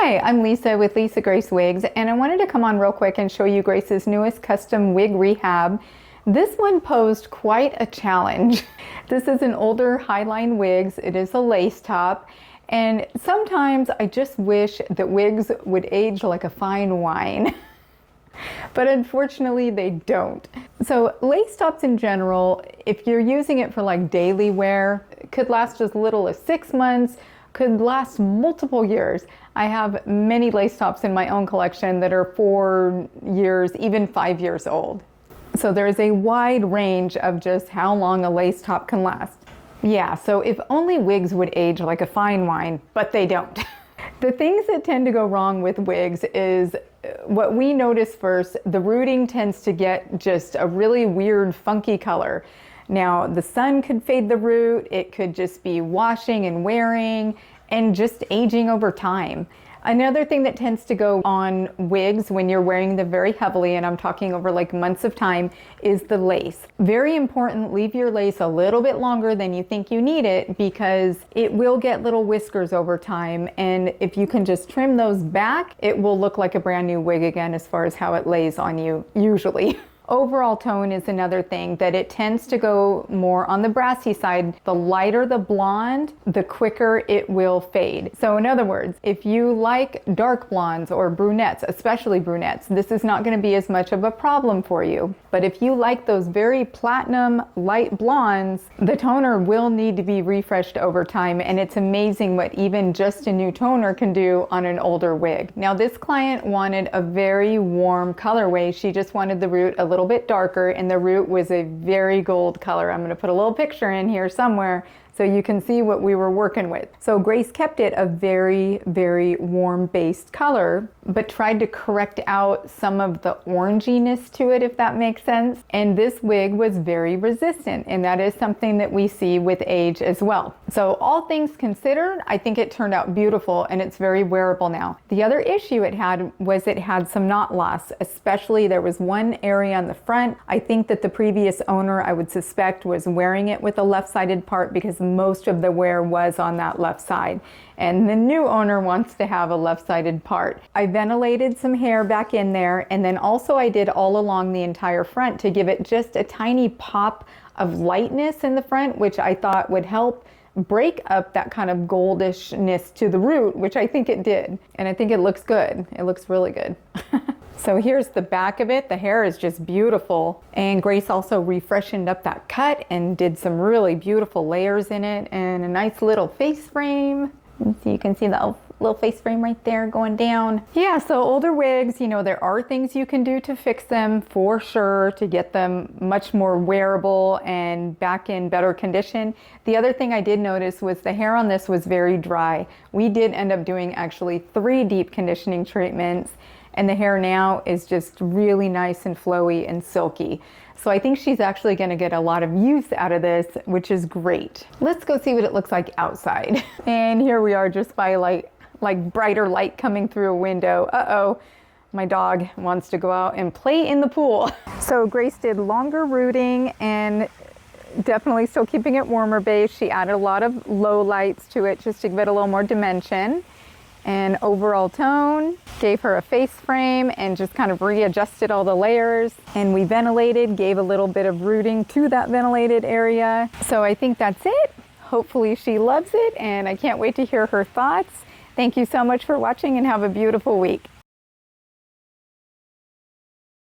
Hi, I'm Lisa with Lisa Grace Wigs, and I wanted to come on real quick and show you Grace's newest custom wig rehab. This one posed quite a challenge. This is an older Highline Wigs. It is a lace top, and sometimes I just wish that wigs would age like a fine wine. But unfortunately they don't. So lace tops in general, if you're using it for like daily wear, could last as little as 6 months, could last multiple years. I have many lace tops in my own collection that are 4 years, even 5 years old. So there's a wide range of just how long a lace top can last. Yeah, so if only wigs would age like a fine wine, but they don't. The things that tend to go wrong with wigs is what we notice first. The rooting tends to get just a really weird, funky color. Now, the sun could fade the root, it could just be washing and wearing and just aging over time. Another thing that tends to go on wigs when you're wearing them very heavily, and I'm talking over like months of time, is the lace. Very important, leave your lace a little bit longer than you think you need it, because it will get little whiskers over time, and if you can just trim those back, it will look like a brand new wig again as far as how it lays on you usually. Overall tone is another thing, that it tends to go more on the brassy side. The lighter the blonde, the quicker it will fade. So in other words, if you like dark blondes or brunettes, especially brunettes, this is not going to be as much of a problem for you. But if you like those very platinum light blondes, the toner will need to be refreshed over time, and it's amazing what even just a new toner can do on an older wig. Now this client wanted a very warm colorway. She just wanted the root a little bit darker, and the root was a very gold color. I'm going to put a little picture in here somewhere so you can see what we were working with. So Grace kept it a very, very warm based color, but tried to correct out some of the oranginess to it, if that makes sense. And this wig was very resistant, and that is something that we see with age as well. So all things considered, I think it turned out beautiful, and it's very wearable now. The other issue it had was it had some knot loss, especially there was one area on the front. I think that the previous owner, I would suspect, was wearing it with a left-sided part, because most of the wear was on that left side. And the new owner wants to have a left-sided part. I ventilated some hair back in there, and then also I did all along the entire front to give it just a tiny pop of lightness in the front, which I thought would help break up that kind of goldishness to the root, which I think it did. And I think it looks good. It looks really good. So here's the back of it. The hair is just beautiful. And Grace also refreshened up that cut and did some really beautiful layers in it, and a nice little face frame. So you can see the little face frame right there going down. Yeah, so older wigs, you know, there are things you can do to fix them for sure, to get them much more wearable and back in better condition. The other thing I did notice was the hair on this was very dry. We did end up doing actually 3 deep conditioning treatments, and the hair now is just really nice and flowy and silky. So I think she's actually going to get a lot of use out of this, which is great. Let's go see what it looks like outside. And here we are just by like brighter light coming through a window. Uh-oh, my dog wants to go out and play in the pool. So Grace did longer rooting and definitely still keeping it warmer base. She added a lot of low lights to it just to give it a little more dimension. And overall tone, gave her a face frame and just kind of readjusted all the layers. And we ventilated, gave a little bit of rooting to that ventilated area. So I think that's it. Hopefully she loves it, and I can't wait to hear her thoughts. Thank you so much for watching, and have a beautiful week.